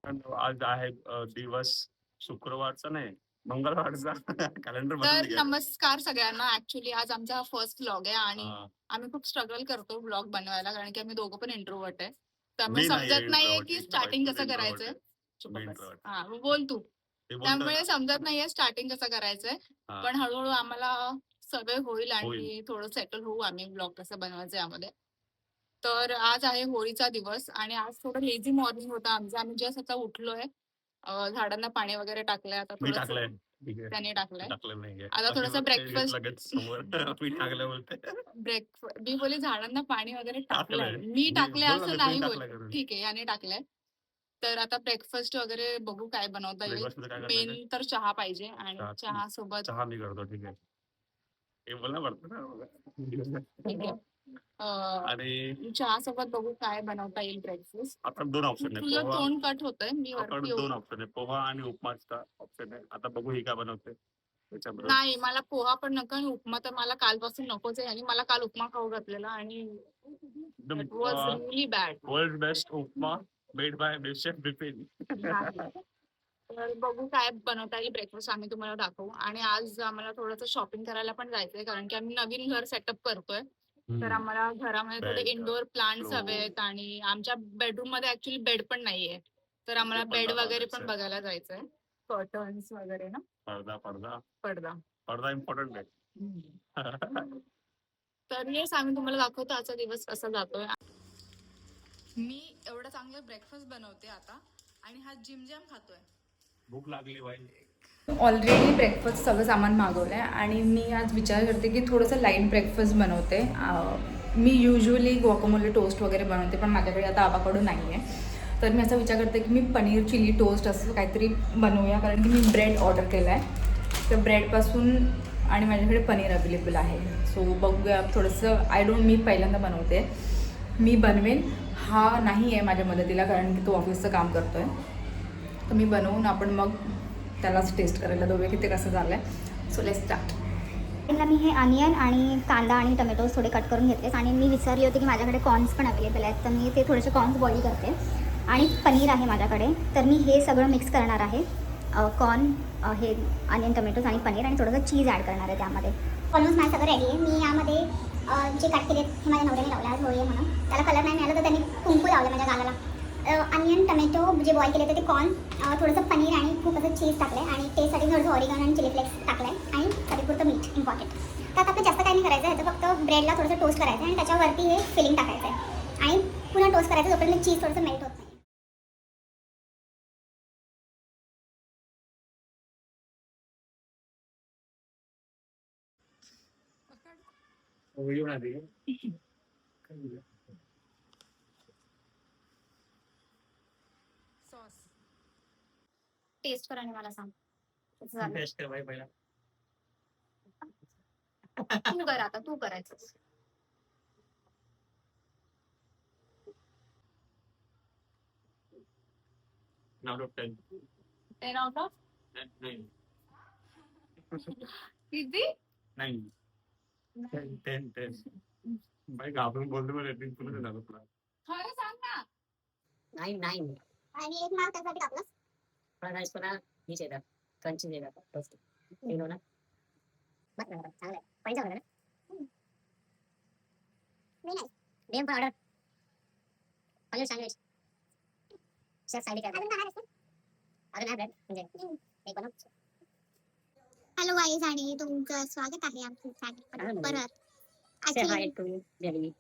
आज आहे दिवस शुक्रवारचा नाही, मंगळवारचा. कॅलेंडर तर बदलून घ्या. नमस्कार सगळ्यांना. ऍक्च्युली आज आमचा फर्स्ट व्लॉग आहे आणि हां. आम्ही खूप स्ट्रगल करतो व्लॉग बनवायला, कारण की आम्ही दोघं पण इंट्रोवर्ट आहे. त्यामुळे मी नाहीये समजत नाहीये इंट्रोव्हर्ट, की माझी स्टार्टिंग बायकोच कसं इंट्रोव्हर्ट करायचंय. आहे. चुप मी बस. इंट्रोव्हर्ट. हा, बोल तू. ते बोलतात त्यामुळे ना. समजत नाहीये स्टार्टिंग कसं करायचंय. हां, पण हळूहळू आम्हाला सवय होईल होईल. आणि थोडं सेटल होऊ आम्ही व्लॉग कसं बनवायचं यामध्ये. तर आज आहे होळीचा दिवस आणि आज थोडं लेझी मॉर्निंग होतं आमचं. आम्ही जस्ट आता उठलोय. झाडांना पाणी वगैरे टाकलंय. आता मी थोडंसं टाकलंय. ठीक आहे. त्याने मी टाकलंय. टाकलं नाहीये. आता अशी थोडंसं बोलते ब्रेकफास्ट लगेच समोर. मी टाकलं बोलते. मी बोलली झाडांना पाणी वगैरे टाकलंय. टाकलंय. मी मी टाकलंय बोल ना, असं तुम्ही नाही टाकलंय बोलले. करून. ठीक आहे, याने टाकलंय. तर आता ब्रेकफास्ट वगैरे बघू काय बनवता येईल. ब्रेकफास्टमध्ये काय करणार आहे? मेन तर चहा पाहिजे आणि चहा. चहा सोबत चहा मी करतो. ठीक आहे. हे बोलणं पडतं ना. ठीक आहे. आणि चहा सोबत बघू काय बनवता येईल ब्रेकफास्ट. आपण 2 ऑप्शन आहे. तुझं पोहा. तोंड कट होतंय. मी आपण वरती 2 ऑप्शन आहे. पोहा आणि उपमाचा ऑप्शन आहे. आता बघू ही काय बनवते. त्याच्याबरोबर नाही, मला पोहा पण नको आणि उपमा तर मला कालपासून नकोच आहे आणि मला काल उपमा खाऊ घातलेला आणि एकदम it was really bad. World best upma made by chef Bipin. तर बघू काय बनवता येईल ब्रेकफास्ट आम्ही तुम्हाला दाखवू. आणि आज आम्हाला थोडंसं शॉपिंग करायला पण जायचंय, कारण की आम्ही नवीन घर सेटअप करतोय. तर आम्हाला घरामध्ये थोडे Bed, इंडोर प्लांट्स हवे floor. आहेत आणि आमच्या बेडरूम मध्ये ऍक्च्युली बेड पण नाहीये. तर आम्हाला ते बेड पडदा वगैरे पण बघायचा. बघायला जायचंय. कर्टन्स वगैरे ना. पडदा पडदा पडदा. पडदा इम्पॉर्टंट आहे. तर येस, आम्ही तुम्हाला दाखवतो आजचा दिवस कसा जातोय. मी एवढं चांगलं ब्रेकफास्ट बनवते आता आणि हा जिम जॅम खातोय. भूक लागली बाई. ऑलरेडी ब्रेकफास्ट सगळं सामान मागवलं आहे आणि मी आज विचार करते की थोडंसं लाईट ब्रेकफास्ट बनवते. मी युजली गुआकामोले टोस्ट वगैरे बनवते, पण माझ्याकडे आता आवाकाडो नाही आहे. तर मी असा विचार करते की मी पनीर चिली टोस्ट असं काहीतरी बनवूया, कारण की मी ब्रेड ऑर्डर केला आहे. तर ब्रेडपासून आणि माझ्याकडे पनीर अवेलेबल आहे. सो बघूया थोडंसं. मी पहिल्यांदा बनवते. मी बनवेन. हा नाही आहे माझ्या मदतीला, कारण की तो ऑफिसचं काम करतो आहे. तर मी बनवून आपण मग त्यालाच टेस्ट करायला दोघे की ते कसं झालं आहे. So let's start. मी हे अनियन आणि कांदा आणि टोमॅटोज थोडे कट करून घेतलेस आणि मी विचारली होती की माझ्याकडे कॉर्न्स पण अवेलेबल आहेत, तर मी ते थोडेसे कॉर्न्स बॉईल करते. आणि पनीर आहे माझ्याकडे, तर मी हे सगळं मिक्स करणार आहे. कॉर्न, हे अनियन, टोमॅटोज आणि पनीर आणि थोडंसं चीज ॲड करणार आहे त्यामध्ये. ऑलमोस्ट माझं सगळं रेडी आहे. मी यामध्ये जे कट केले हे माझ्या नवऱ्याने लावले आज होळी आहे म्हणून. त्याला कलर नाही मिळाला तर त्यांनी कुंकू लावलं माझ्या गालाला. अनियन, टोमॅटो जे बॉईल केले होते ते कॉर्न, थोडंसं पनीर आणि खूप असं चीज टाकलं आहे आणि टेस्टसाठी थोडंसं ऑरिगॅनो आणि चिली फ्लेक्स टाकलं आहे आणि चवीपुरतं मीठ इम्पॉर्टंट. त्यात आपलं जास्त काही नाही करायचं आहे. ह्याचं फक्त ब्रेडला थोडंसं टोस्ट करायचं आहे आणि त्याच्यावरती हे फिलिंग टाकायचं आहे आणि पुन्हा टोस्ट करायचं जोपर्यंत चीज थोडंसं मेल्ट होत नाही. व्हिडिओ नाही. सॉस टेस्ट कर आणि मला सांग कसं झालं. टेस्ट कर बाई पहिला. तू कर, आता तू करायचं. Out of 10. 10 out of 9. किती? 9. 10. बाई घाबरून बोलतो पण रेटिंग तुला झालं तुला. खरं सांग ना. 9 आणि एक मार्क त्यासाठी टाकलास. थोड़ा राइस को ना नीचे इधर क्रंची देगा टोस्ट यू नो ना मत ना चांगलं आहे पाहिजे होतं ना नाही नाही. डेम पण order paneer sandwich chef side कर अजून खाणार आहेस? अजून आहे ब्रेड म्हणजे एक बनव हॅलो गाईज आणि तुमचं स्वागत आहे आमच्या चॅनल परत. से हाय टू बेबी.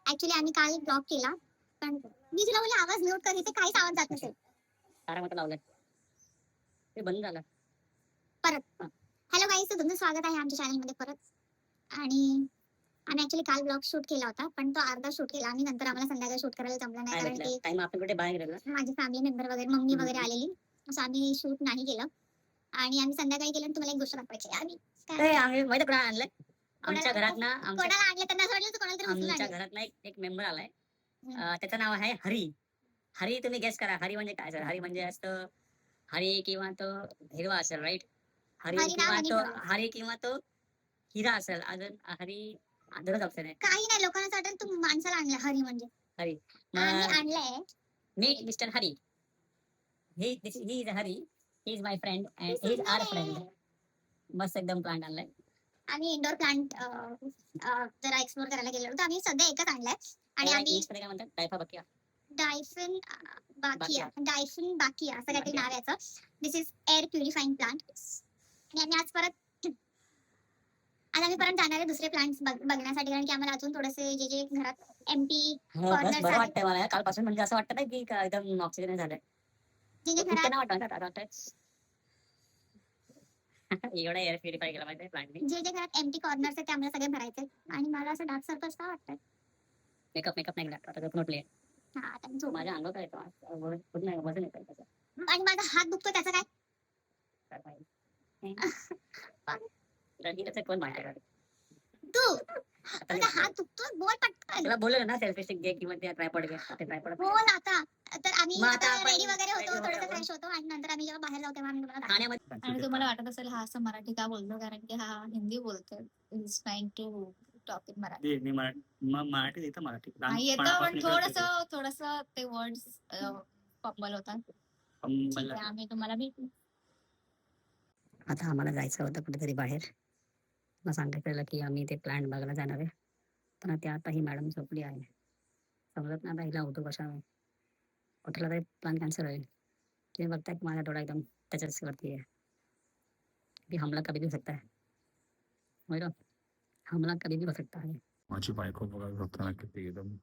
ऍक्च्युली आम्ही काल ब्लॉग केला, पण मी तुला बोलले आवाज म्यूट कर, इथे काहीच आवाज जात नसेल. तारा मत लावलं ते बंद झालं. हॅलो गाईज, तुमचं स्वागत आहे आमच्या चॅनलमध्ये परत. आणि आम्ही ऍक्च्युली काल ब्लॉग शूट केला होता, पण तो अर्धा शूट केला आणि नंतर आम्हाला संध्याकाळी शूट करायला जमलं नाही, कारण की टाइम आपण कुठे बाहेर गेलो माझी फॅमिली मेंबर वगैरे मम्मी वगैरे आलेली, असं आम्ही शूट नाही केलं. आणि आम्ही संध्याकाळी केलं. तुम्हाला एक गोष्ट दाखवायची आहे. आम्ही माहिती कोणा आणलं आमच्या घरात ना कोणाला आणलं त्यांना असं वाटलं कोणाला तरी उचलून आमच्या आणलं. घरात ना एक मेंबर आलाय. त्याचं नाव आहे हरी. हरी तुम्ही गेस करा हरी म्हणजे काय सर. हरी म्हणजे असतं हरी किंवा तो हिरवा असेल राईट. हरी हरी नाव किंवा आहे तो ठरवलं. हरी किंवा तो हिरा असेल. अजून हरी दोनच ऑप्शन आहे. काही नाही, लोकांना असं वाटेल तू माणसाला आणलं हरी म्हणजे. हरी आम्ही मग आणलंय meet Mr. Hari. He is Hari. He is my friend and he is our friend. मस्त एकदम प्लांट आणलाय. आम्ही इंडोर प्लांट जरा एक्सप्लोर करायला गेलो होतो. आम्ही सध्या एकच आणलाय आणि आम्ही इंग्लिशमध्ये काय म्हणतात? डायफा बकिया. डायफिन बाकिया असं काहीतरी नाव आहे याचं. दिस इज एअर प्युरिफाईंग प्लांट. आणि आम्ही आज आम्ही परत जाणार आहे दुसरे प्लांट्स बघण्यासाठी, कारण की आम्हाला अजून थोडेसे जे घरात एम्प्टी बस कॉर्नर्स बरं आहेत, वाटतंय मला कालपासून. म्हणजे असं वाटतं ना की एकदम ऑक्सिजन झालंय. जे खूप घरात त्यांना वाटतं एवढा एअर प्युरिफाय केला माहिती प्लांटने. जे घरात एम्प्टी कॉर्नर्स आहेत ते आम्हाला सगळे भरायचे. आणि मला असं डार्क सर्कल्स का वाटतात. मेकअप नाही केला आता झोपून उठले. हा आता मी झोपले. माझ्या अंगावर काय येतो नाही वजन येतं त्याचं. आणि माझा हात दुखतो त्याचं काय. काय पाहिजे त्याचं कोण माहिती तू माझा हात दुखतो बोल पटकन. तुला बोललो ना सेल्फी स्टिक घे किंवा ते ट्रायपॉड घे. ते ट्रायपॉड बोल आता. तर आम्ही मग आता आता आपण रेडी वगैरे होतो, ready थोडंसं वगैरे फ्रेश होतो आणि नंतर आम्ही जेव्हा बाहेर जाऊ तेव्हा आम्ही तुम्हाला खाण्यामध्ये आणि तुम्हाला वाटत असेल हा असं मराठी का बोलतो, कारण की हा हिंदी बोलतोय. Is trying to talk in Marathi. मी मराठी येतं मराठी नाही येतं, पण थोडस ते वर्ड्स पब्बल होतात. ठीक आहे, आम्ही तुम्हाला भेटू. आता आम्हाला जायचं होतं कुठेतरी बाहेर. मग सांगितलेलं की आम्ही ते प्लांट बघायला जाणार आहे. पण त्या आता ही मॅडम झोपली आहे. समजत नाही आता हिला उठू कशा. उठला तरी प्लान कॅन्सल होईल. तुम्ही बघताय की माझा डोळा एकदम त्याच्याच वरती आहे की हमला कभी भी हो सकता है. बरोबर, हमला कभी भी हो सकता है. माझी बायको बघायला झोपताना किती एकदम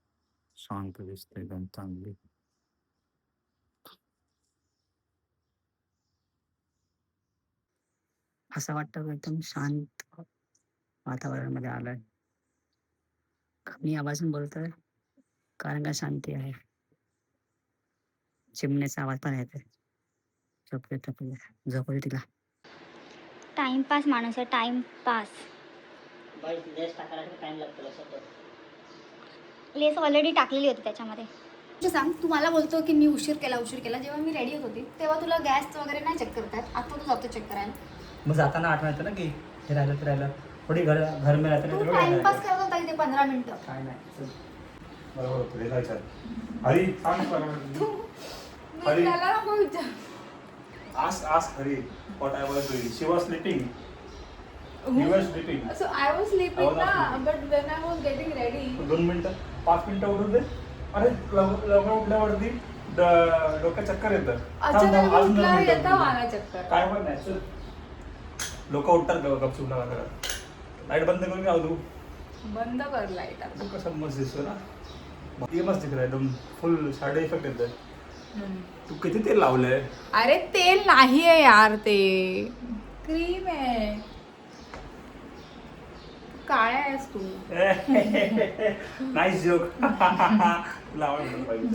शांत दिसते, एकदम चांगली. असं वाटतं एकदम शांत वातावरणामध्ये आलोय. कमी आवाजून बोलतोय कारण का शांती आहे. चिमण्याचा आवाज पण येतोय. झोपू तिला. टाइमपास माणूस आहे, टाइमपास. लेस ऑलरेडी टाकलेली होती त्याच्यामध्ये. सांग, तू मला बोलतो की मी उशीर केला. जेव्हा मी रेडी होत होती तेव्हा तुला गॅस वगैरे नाही चेक करतात. आता तू जातो चेक करायला. मग जाताना आठवण येतं ना की हे राहिलं थोडी घर में राहतं तू टाइमपास करत होता इथे 15 मिनिटं. काय नाही. बरोबर होतं हे जायचं. हरी सांग हरी. त्याला नको विचार. ask Hari what I was doing. She was sleeping. You were sleeping. So I was sleeping I was na, sleeping. but when I was getting ready. 2 मिनिटं 5 मिनिटं उठून दे. अरे लवकर उठल्यावरती डोक्यात चक्कर येतं. अचानक अजून 2 उठला मिनिटं येता उठून दे. मला चक्कर. काय पण नाही चल. लोक उठतात गपचूप लागायला. लाईट बंद करून जाऊ तू. बंद कर लाईट आता. तू कसं मस्त दिसतो ना. भारी मस्त दिसत एकदम फुल साडे इफेक्ट येतोय. तू किती तेल लावलंय. अरे तेल नाही आहे यार, ते क्रीम आहे. काळ्या आहेस तू. Nice joke. तुला आवडलं पाहिजे.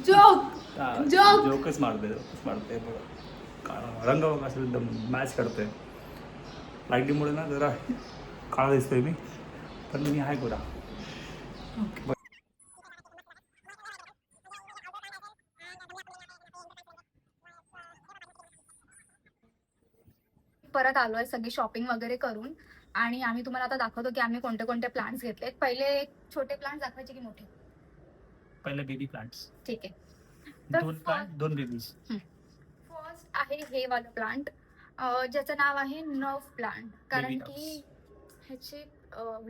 जोक जोकच मारते बघ. रंग बघ असं एकदम मॅच करतोय. लाईटीमुळे ना जरा काळा दिसतोय मी, पण मी आहे गोरा. परत आलोय सगळी शॉपिंग वगैरे करून. आणि आम्ही तुम्हाला आता दाखवतो की आम्ही कोणते कोणते प्लांट्स घेतलेत. पहिले छोटे प्लांट्स दाखवायचे की मोठे. पहिले बेबी प्लांट्स. ठीक आहे, तर 2 प्लांट 2 बेबीज. फर्स्ट आहे हे वालं प्लांट, ज्याचं नाव आहे नर्व प्लांट. कारण Baby की ह्याचे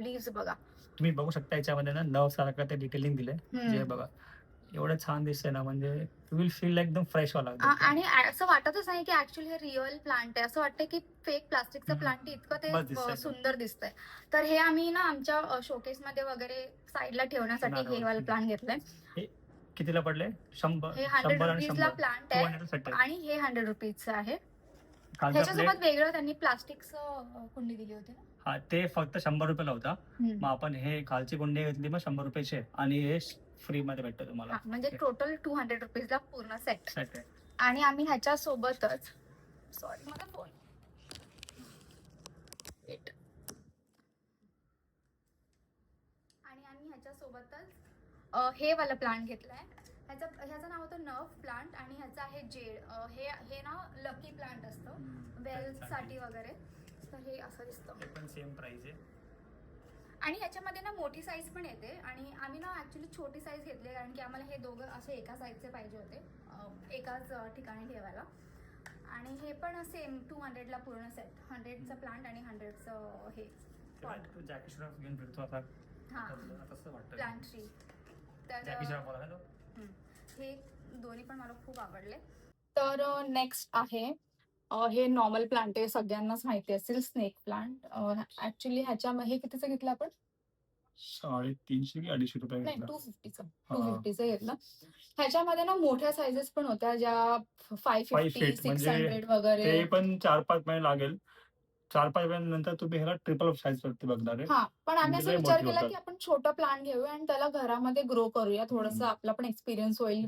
लीव्स बघा. तुम्ही बघू शकता याच्यामध्ये ना नर्व सारखं ते डिटेलिंग दिलंय. जे बघा एवढं छान दिसतंय ना, म्हणजे यू विल फील एकदम फ्रेश वाला. आणि असं वाटतच नाही की ऍक्च्युअली हे रिअल प्लांट आहे. असं वाटतं की फेक प्लास्टिकचं प्लांट इतकं बस ते दिसतंय. सुंदर दिसतंय. तर हे आम्ही ना आमच्या शोकेस मध्ये वगैरे साईडला ठेवण्यासाठी हे वाला प्लांट घेतलंय. कितीला पडले? 100 हे 100 रुपीजला प्लांट आहे 270. आणि हे 100 रुपीजचं आहे. खालचा ह्याच्यासोबत प्लेट वेगळं त्यांनी प्लास्टिकचं कुंडी दिली होती ना. हा ते फक्त 100 रुपयाला होता. मग आपण हे खालची कुंडी घेतली मग 100 रुपयाची आहे. आणि हे फ्री मध्ये भेटतं तुम्हाला. हा, म्हणजे टोटल 200 रुपीजला पूर्ण सेट. सेट आहे. आणि आम्ही ह्याच्या सोबतच सॉरी माझा फोन आणि आम्ही ह्याच्या सोबतच हे वाला प्लांट घेतलाय. ह्याचं नाव होतं नर्व प्लांट आणि ह्याचं आहे जेड. हे ना लकी प्लांट असतं वेल्थ साठी वगैरे. तर हे असं दिसतं. हे पण सेम प्राइस आहे. आणि ह्याच्यामध्ये ना मोठी साईज पण येते आणि आम्ही ना ॲक्च्युली छोटी साईज घेतली कारण की आम्हाला हे दोघं असे एका साईजचे पाहिजे होते एकाच ठिकाणी ठेवायला. आणि हे पण सेम 200ला पूर्ण सेट, 100चा प्लांट आणि 100चं हे तू जॅकी श्रॉफ घेऊन फिरतो आता. हां तसं वाटतं प्लांट ट्री. जॅकी तर श्रॉफ मला हे दोन्ही पण मला खूप आवडले. तर नेक्स्ट आहे हे नॉर्मल प्लांट आहे, सगळ्यांनाच माहिती असेल स्नेक प्लांट. ऍक्च्युली ह्याच्यामध्ये कितीचं घेतलं आपण? 350 की 250 रुपये नाही घेतला. 250चं हा. 250चं घेतलं. ह्याच्यामध्ये ना मोठ्या साईजेस पण होत्या ज्या 550 feet, म्हणजे 600 वगैरे. ते पण 4-5 महिने लागेल. 4-5 महिन्यानंतर तुम्ही ह्याला ट्रिपल साईज वरती बघणार आहे. हा पण आम्ही म्हणजे असा लय विचार मोठी केला होतात. की आपण छोटा प्लांट घेऊया आणि त्याला घरामध्ये ग्रो करूया, थोडंसं आपला पण एक्सपिरियन्स होईल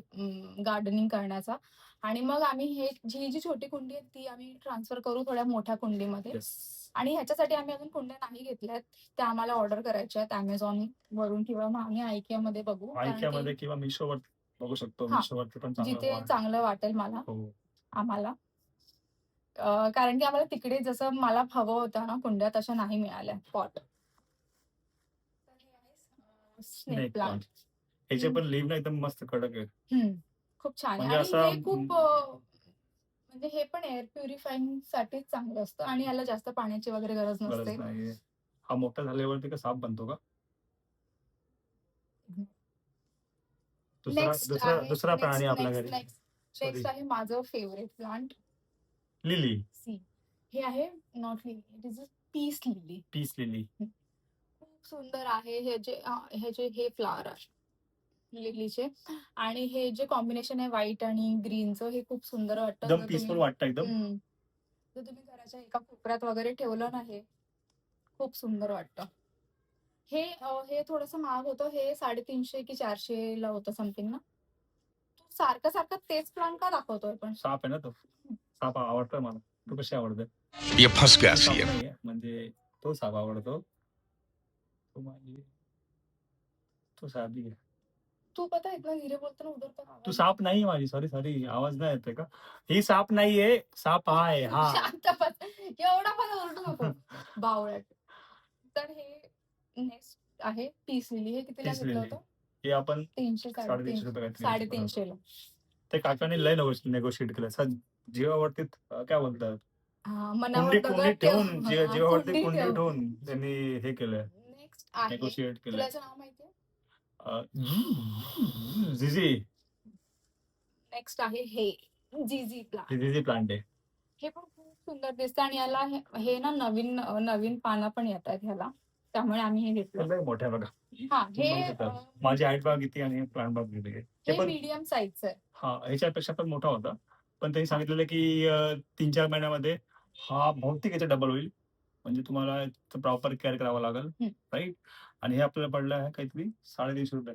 गार्डनिंग करण्याचा. आणि मग आम्ही जी छोटी कुंडी आहे ती आम्ही ट्रान्सफर करू थोड्या मोठ्या कुंडीमध्ये. Yes. आणि ह्याच्यासाठी आम्ही अजून कुंड्या नाही घेतल्यात, त्या आम्हाला ऑर्डर करायच्या आहेत Amazon वरून किंवा मग आम्ही IKEA मध्ये बघू. कारण की IKEA किंवा मिशोवर बघू शकतो. हा, मिशोवरती पण चांगलं जिथे आहे. चांगलं वाटेल मला हो. आम्हाला. कारण की आम्हाला तिकडे जसं मला हवं होतं ना कुंड्या तशा नाही मिळाल्या pot. Snake Snake plant plant. ह्याचे पण लीव्ह ना एकदम मस्त कडक आहे. खूप छान आहे. म्हणजे आणि असं हे खूप म्हणजे हे पण एअर प्युरिफाईंग साठी चांगलं असतं आणि याला जास्त पाण्याची वगैरे गरज गरज नसते. नाहीये. हा मोठा झाल्यावरती का साप बनतो का? दुसरा प्राणी आपल्या घरी. नेक्स्ट आहे माझं फेवरेट प्लांट, लिली. सी. हे आहे not lily, it is a peace lily. Peace lily. खूप सुंदर आहे हे फ्लावर आहे लिलीचे. आणि हे जे कॉम्बिनेशन आहे व्हाईट आणि ग्रीनचं हे खूप सुंदर वाटतं. एकदम पीसफुल वाटतं एकदम. जर तुम्ही घराच्या एका कोपऱ्यात वगैरे ठेवलं ना हे खूप सुंदर वाटतं. हे थोडंसं महाग होतं, हे 350 की 400 ला होतं समथिंग ना. तू सारखं तेच प्लांट का दाखवतोय पण? साप आहे ना तो. साप आवडतोय मला. तू कशी आवडते? ये फंस गया साप सीएम. नाहीये, म्हणजे तो साप आवडतो. तो साप भी आहे. तू पता इतना धीरे बोलतो ना उधर तक तू साप नाही माझी. सॉरी आवाज नाही येते का? ही साप नाहीये, साप हा आहे. हा. शांत बस. एवढा पण ओरडू नको बावळट. तर हे नेक्स्ट आहे पीस लिली. हे कितीला पीस घेतलं लिली. होतं? हे आपण 300 350 रुपये काहीतरी 350 ला. ते काकाने लय नेगोशिएट केलं. सर जीवावरती काय बोलतात, मनावर दगड ठेवून ठेव. जीवावरती कुंडी ठेव. ठेवून त्यांनी हे केलं, नेक्स्ट आहे, नेगोशिएट तुला केलं. याचं नाव माहितीये? झिझी. नेक्स्ट आहे हे जीजी प्लांट. झिझी प्लांट आहे. हे पण खूप सुंदर दिसतं आणि याला हे ना नवीन पानं पण येत आहेत ह्याला, त्यामुळे आम्ही हे घेतलं. लय मोठ्या बघा. हा हे माझी हाईट बघ किती आणि प्लांट बघ किती आहे. हे पण मीडियम साईजचं आहे. हा ह्याच्यापेक्षा पण मोठा होता, पण त्यांनी सांगितलेलं की 3-4 महिन्यामध्ये हा बहुतेक याचा डबल होईल. म्हणजे तुम्हाला प्रॉपर केअर करावं लागेल, राईट. आणि हे आपल्याला पडलं आहे काहीतरी 350 रुपये.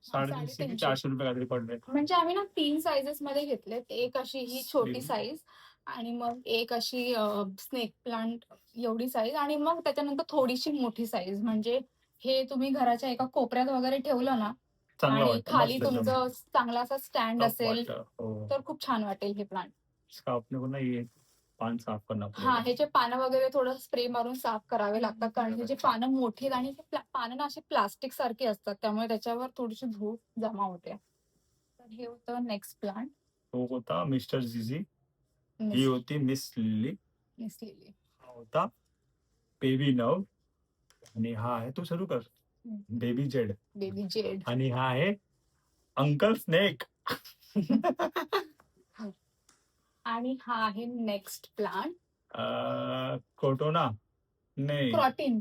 350 की 400 रुपये काहीतरी पडले. म्हणजे आम्ही ना 3 साईजेस मध्ये घेतलेत. एक अशी ही छोटी साईज आणि मग एक अशी स्नेक प्लांट एवढी साईज आणि मग त्याच्यानंतर थोडीशी मोठी साईज. म्हणजे हे तुम्ही घराच्या एका कोपऱ्यात वगैरे ठेवलं ना चांगलं आणि वाटतं, खाली मस्त एकदम. तुमचं चांगला असा स्टँड टॉप असेल वाटतं. हो. तर खूप छान वाटेल हे प्लांट. इसका अपने को ना ये पान साफ करना हा पड़ेगा. ह्याचे पानं वगैरे थोडं स्प्रे मारून साफ करावे लागतात कारण ह्याची पानं मोठी आहेत आणि पानं ना अशी प्लास्टिक सारखी असतात, त्यामुळे त्याच्यावर थोडीशी धूळ जमा होते. तर हे होतं नेक्स्ट प्लांट. तो होता मिस्टर झिझी. ही होती मिस लिली. लिली. हा होता बेबी नव. आणि हा आहे, तू सुरू कर, बेबी जेड. Baby Z. आणि हा आहे अंकल स्नेक. आणि हा आहे नेक्स्ट प्लांट कोटोना नाही, प्रोटीन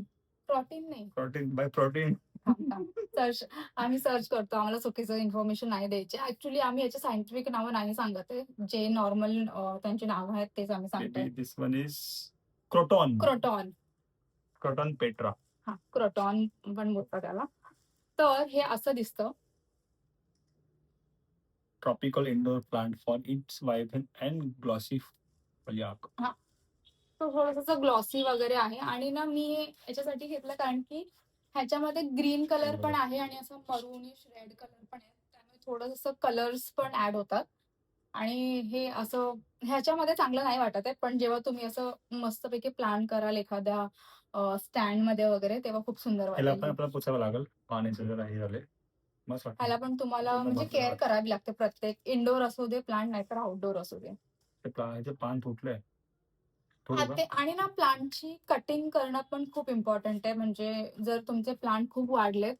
नाही. Protein bye protein. आम्ही सर्च करतो, आम्हाला चुकीचं इन्फॉर्मेशन नाही द्यायची. ऍक्च्युली आम्ही याचे सायंटिफिक नावं नाही सांगत आहे, जे नॉर्मल त्यांची नावं आहेत तेच आम्ही सांगतोय. This one is croton petra. हा क्रोटॉन पण बोलतात त्याला. तर हे असं दिसतं. Tropical indoor plant for its vibrant and glossy foliage. तो थोडंसं ग्लॉसी वगैरे आहे आणि ना मी याच्यासाठी घेतलं कारण की ह्याच्यामध्ये ग्रीन कलर पण आहे आणि असं मरूनिश रेड कलर पण आहे, त्यामुळे थोडंसं कलर्स पण ऍड होतात. आणि हे असं ह्याच्यामध्ये चांगलं नाही वाटत आहे, पण जेव्हा तुम्ही असं मस्तपैकी प्लांट कराल एखाद्या स्टँड मध्ये वगैरे तेव्हा खूप सुंदर ह्याला पण वाटेल. आपल्याला पुसावं लागेल, पाण्याचं जरा हे झालंय. मस्त वाटतं. ह्याला पण तुम्हाला पूर्ण म्हणजे भरलेलं केअर वाटतं. करावी लागते, प्रत्येक इंडोर असू दे प्लांट नाहीतर आउटडोर असू दे. ह्याचं पान तुटलंय. हा थोडं ते आणि ना प्लांटची कटिंग करणं पण खूप इम्पॉर्टंट आहे. म्हणजे जर तुमचे प्लांट खूप वाढलेत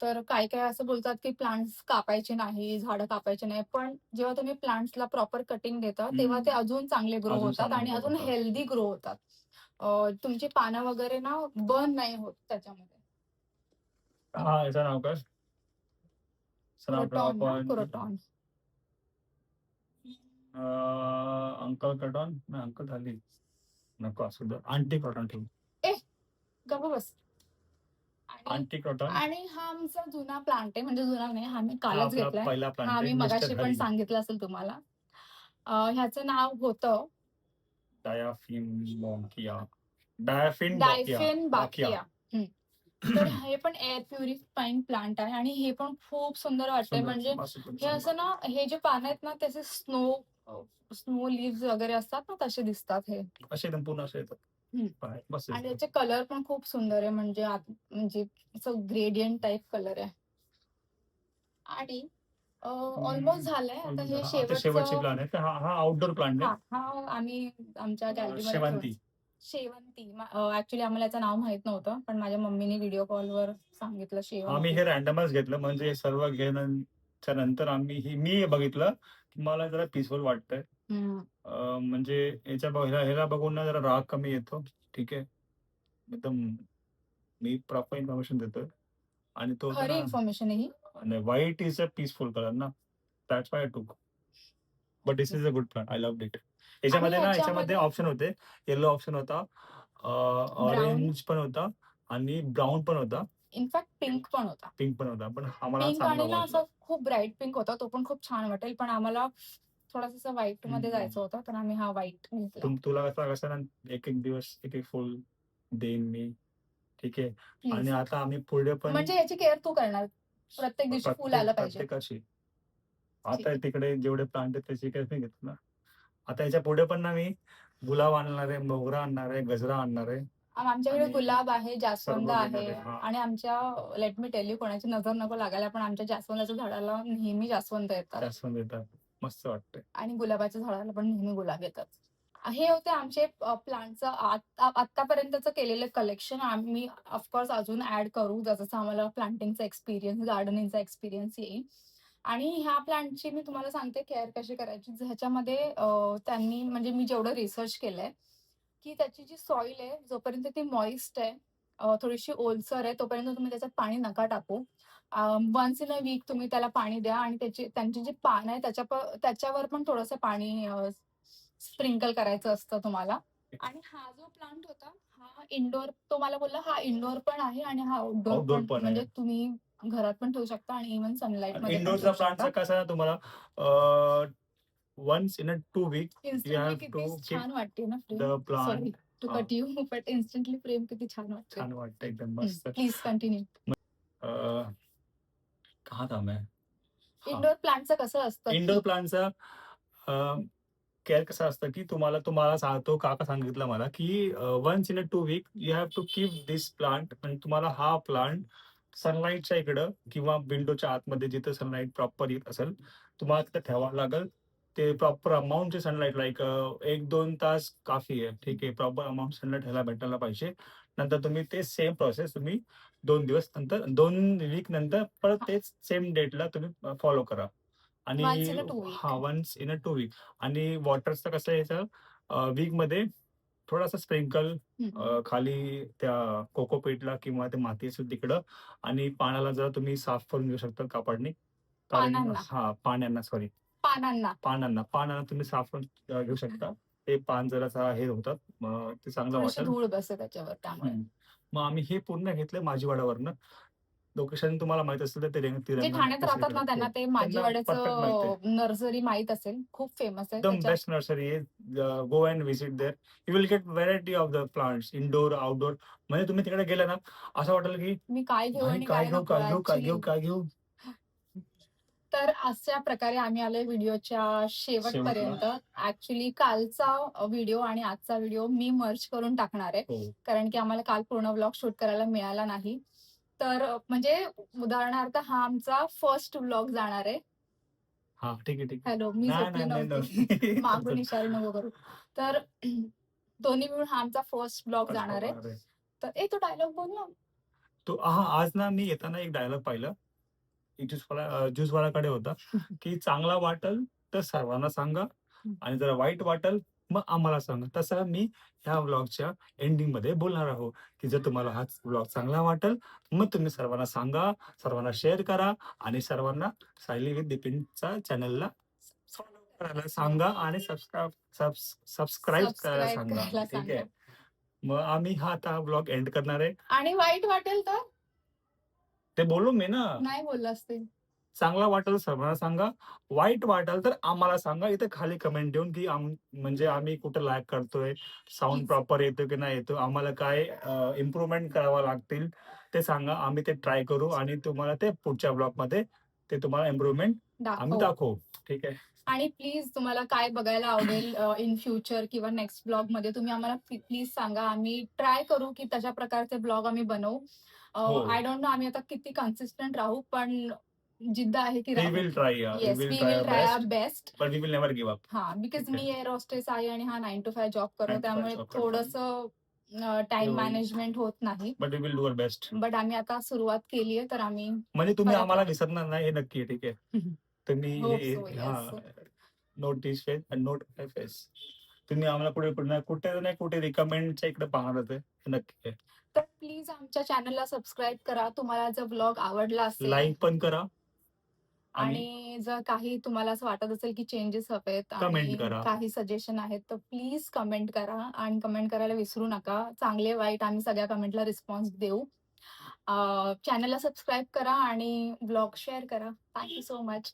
तर काही काही असं बोलतात की प्लांट्स कापायचे नाही, झाडं कापायचे नाही. पण जेव्हा तुम्ही प्लांट्सला प्रॉपर कटिंग देता तेव्हा ते अजून चांगले ग्रो अजून होतात चांगले आणि grow अजून होतात. हेल्दी ग्रो होतात. तुमची पानं वगैरे ना बर्न नाही होत त्याच्यामध्ये. हा याचं नाव काय? याचं नाव ठेवू क्रोटॉन ना, आपण क्रोटॉन. अंकल कटॉन नाही, अंकल झाली नको असू दे. आंटी कॉटन ठेवू. गप्प बस. आणि आंटी कॉटन आणि हा आमचा जुना प्लांट आहे, म्हणजे जुना नाही, हा मी हा कालच आपला घेतलाय. पहिला हा प्लांट मी आहे मिस्टर मगाशी पण हरी. सांगितलं असेल तुम्हाला. ह्याचं नाव होतं डायाफिन बॉकिया. डायाफिन बॉकिया. डायफेन बॉकिया. बाकिया. तर हे पण एअर प्युरिफाईंग प्लांट आहे आणि हे पण खूप सुंदर वाटतंय. सुंदर, म्हणजे मस्त पण हे चांगलं. असं ना, हे जे पानं आहेत ना त्याचे स्नो लिव्स वगैरे असतात ना तसे दिसतात हे. असे एकदम पूर्ण असे येतात. हम्म. बाहेर मस्त आणि दिसतात. त्याचे कलर पण खूप सुंदर आहे. म्हणजे म्हणजे असं ग्रेडियंट टाईप कलर आहे. आणि ऑलमोस्ट झालंय आता हे आता शेवटची प्लांट आहे. हा हा आउटडोर प्लांट आहे. हा आम्ही आमच्या गॅलरीमध्ये शेवंती. शेवंती. ऍक्च्युली आम्हाला याचं नाव माहित नव्हतं, पण माझ्या मम्मीने व्हिडिओ कॉलवर सांगितलं आम्ही शेवंती. हे रॅन्डमच घेतलं, म्हणजे सर्व घेण्याच्या नंतर मी हे बघितलं की मला जरा पीसफुल वाटतंय. हम्म. म्हणजे ह्याला बघून ना जरा राग कमी येतो. ठीक आहे, एकदम मी प्रॉपर इन्फॉर्मेशन देतोय. आणि तो होता खरी ना, इन्फॉर्मेशन आहे ही. White is a peaceful colour ना, that's why I took. But this is a good plant, I love it. याच्यामध्ये ह्याच्यामध्ये ऑप्शन होते. येलो ऑप्शन होता, ऑरेंज पण होता आणि ब्राऊन पण होता, इनफॅक्ट पिंक पण होता. पिंक पण होता. पण आम्हाला पिंक चांगला आणि ना वाटला. असं खूप ब्राईट पिंक होता, तो पण खूप छान वाटेल. पण आम्हाला थोडासा व्हाईट मध्ये जायचं होतं, तर आम्ही हा व्हाईट घेतला. तुला कसं ना, एक एक दिवस एक एक फुल देईन मी. ठीक आहे. आणि प्लीज. आता आम्ही पुढे पण म्हणजे याची केअर तू करणार, प्रत्येक दिवशी फुल आलं पाहिजे. प्रत्येकाशी ठीक आता आहे. तिकडे जेवढे प्लांट आहेत त्याची काही घेतलं ना. आता याच्या पुढे पण ना मी गुलाब आणणार आहे, मोगरा आणणार आहे, गजरा आणणार आहे. आमच्याकडे आणि गुलाब आहे, जास्वंद सर्व घेणार आहे. आहे. हा. आणि आमच्या लेट मी टेल यू, कोणाची नजर नको लागायला, पण आमच्या जास्वंदाच्या झाडाला नेहमी जास्वंद येतात जास्वंद येतात, मस्त वाटतंय. आणि गुलाबाच्या झाडाला पण नेहमी गुलाब येतात. हे होते आमचे प्लांटचं आतापर्यंतचं केलेलं कलेक्शन. आम्ही ऑफकोर्स अजून ऍड करू जसं आम्हाला प्लांटिंगचा एक्सपिरियन्स, गार्डनिंगचा एक्सपिरियन्स येईल. आणि ह्या प्लांटची मी तुम्हाला सांगते केअर कशी करायची. ह्याच्यामध्ये त्यांनी म्हणजे मी जेवढं रिसर्च केलंय की त्याची जी सॉइल आहे जोपर्यंत ती मॉइस्ट आहे, थोडीशी ओलसर आहे, तोपर्यंत तुम्ही त्याच्यात पाणी नका टाकू. वन्स इन अ वीक तुम्ही त्याला पाणी द्या आणि त्यांची जी पानं आहे त्याच्यावर पण थोडंसं पाणी स्प्रिंकल करायचं असतं तुम्हाला. आणि हा जो प्लांट होता हा इंडोर, तो मला बोलला हा इंडोर पण आहे आणि हा आउटडोर आउटडोर पण, पण म्हणजे आहे. तुम्ही घरात पण ठेवू शकता आणि इव्हन सनलाईट मध्ये पण इंडोरचा ठेवू प्लांटचा शकता. कसं आहे तुम्हाला, once in a 2 week you instantly have किती टू कीप छान वाटते ना the frame. Sorry plant. To cut you, but instantly frame किती छान वाटते. छान वाटतं एकदम मस्त. Please continue. कहा था मैं? इंडोर प्लांटचं कसं असतं इंडोर की प्लांटचा केअर कसं असतं की तुम्हाला सांगतो, काका सांगितलं मला की once in a 2 week you have to keep this plant. म्हणजे तुम्हाला हा प्लांट सनलाईटच्या इकडं किंवा विंडोच्या आतमध्ये जिथं सनलाईट प्रॉपर येत असेल तुम्हाला तिथं ठेवावं लागेल. ते प्रॉपर अमाऊंटचे सनलाईट, लाईक 1-2 तास काफी आहे. ठीक आहे, प्रॉपर अमाऊंट सनलाईट ह्याला भेटायला पाहिजे. नंतर तुम्ही ते सेम प्रोसेस तुम्ही 2 दिवस नंतर, 2 वीक नंतर परत तेच सेम डेटला तुम्ही फॉलो करा. आणि once in a 2 week. Once in a 2 week. आणि वॉटरचं कसं आहे याचं, वीकमध्ये थोडासा स्प्रिंकल खाली त्या कोकोपीटला किंवा ते माती असेल तिकडं. आणि पाण्याला जरा तुम्ही साफ करून घेऊ शकता कापडनी. कारण पानांना पानांना तुम्ही साफ करून घेऊ शकता. ते पान जरासा हे होतात, मग ते चांगलं थोडीशी वाटेल. धूळ बसते त्याच्यावर, त्यामुळे. मग आम्ही हे पूर्ण घेतलं माझीवाड्यावरनं. लोकेशन तुम्हाला माहित असेल तर ते जे तिरंगा ठाण्यात राहतात ना त्यांना ते त्यांना परफेक्ट माहिती आहे. माझीवाड्याचं नर्सरी माहित असेल, खूप फेमस आहे. एकदम त्याच्यात बेस्ट नर्सरी आहे. Go and visit there. You will get variety of the plants, indoor outdoor. म्हणजे तुम्ही तिकडे गेले ना, असं वाटेल की मी काय घेऊ भाई आणि काय काय घेऊ नको काय घेऊ काय actually. घेऊ काय घेऊ. तर अशा प्रकारे आम्ही आलोय व्हिडिओच्या शेवटपर्यंत. ऍक्च्युली कालचा व्हिडिओ आणि आजचा व्हिडिओ मी मर्ज करून टाकणार आहे, हो. कारण की आम्हाला काल पूर्ण व्लॉग शूट करायला मिळाला नाही. तर म्हणजे उदाहरणार्थ हा आमचा फर्स्ट व्लॉग जाणार आहे. हा ठीक आहे ठीक आहे. हॅलो, मी नाही, झोपली नाही, नाही, नव्हती. नाही. मागून इशारे नको करू. तर दोन्ही मिळून हा आमचा फर्स्ट ब्लॉग जाणार आहे. अरे. तर तो डायलॉग बोल ना. तो आज ना मी येताना एक डायलॉग पाहिलं. एक ज्यूसवाल्याकडे होता की चांगला वाटेल तर सर्वांना सांगा आणि जर वाईट वाटेल मग आम्हाला सांगा. तसं मी ह्या व्लॉगच्या एंडिंग मध्ये बोलणार आहोत की जर तुम्हाला हा व्लॉग चांगला वाटेल मग तुम्ही सर्वांना सांगा, सर्वांना शेअर करा आणि सर्वांना सायली विथ बिपिनचा चॅनलला फॉलो करायला सांगा आणि सबस्क्राईब करायला सांगा. करायला ठीक आहे. सांगा. मग आम्ही हा आता व्लॉग एंड करणार आहे. आणि वाईट वाटेल तर ते बोललो मी ना. नाही बोललास ते. चांगला वाटेल सर्वांना सांगा, वाईट वाटेल तर आम्हाला सांगा. इथे खाली कमेंट देऊन की म्हणजे आम्ही कुठं लॅग करतोय, साऊंड Please. प्रॉपर येतो की नाही येतो, आम्हाला काय इम्प्रुव्हमेंट करावं लागतील ते सांगा. आम्ही ते ट्राय करू आणि तुम्हाला ते पुढच्या ब्लॉग मध्ये ते तुम्हाला इम्प्रुव्हमेंट आम्ही दाखवू. ठीक आहे. आणि प्लीज तुम्हाला काय बघायला आवडेल इन फ्युचर किंवा नेक्स्ट ब्लॉग मध्ये तुम्ही आम्हाला प्लीज सांगा. आम्ही ट्राय करू की तशा प्रकारचे ब्लॉग आम्ही बनवू. हो. आय डोंट नो आम्ही आता किती कन्सिस्टंट राहू, पण जिद्द आहे की We राहू. will try, yes, we will try our best. but we will never give up. हा, बिकॉज ठीक आहे. मी एअर होस्टेस आहे आणि हा 9 to 5 जॉब करतो, 9 to 5 त्यामुळे job करतो. थोडंसं टाइम हो. मॅनेजमेंट होत नाही. But we will do our best. But आम्ही आता सुरुवात केली आहे, तर आम्ही म्हणजे तुम्ही परत- आम्हाला विसरणार नाही हे नक्की आहे. ठीक आहे. तुम्ही Hope so, yes. Note this face and note my face. तुम्ही आम्हाला पुढे कुठे नाही कुठे रिकमेंडच्या इकडे पाहणार आहे हे नक्की आहे. तर प्लीज आमच्या चॅनलला सबस्क्राईब करा. तुम्हाला जर ब्लॉग आवडला असेल लाईक पण करा आणि आणि जर काही तुम्हाला असं वाटत असेल की चेंजेस हवेत Comment आणि करा. काही सजेशन आहेत, तर प्लीज कमेंट करा आणि कमेंट करायला विसरू नका. चांगले वाईट आम्ही सगळ्या कमेंटला रिस्पॉन्स देऊ. चॅनलला सबस्क्राईब करा आणि ब्लॉग शेअर करा. Thank you so much.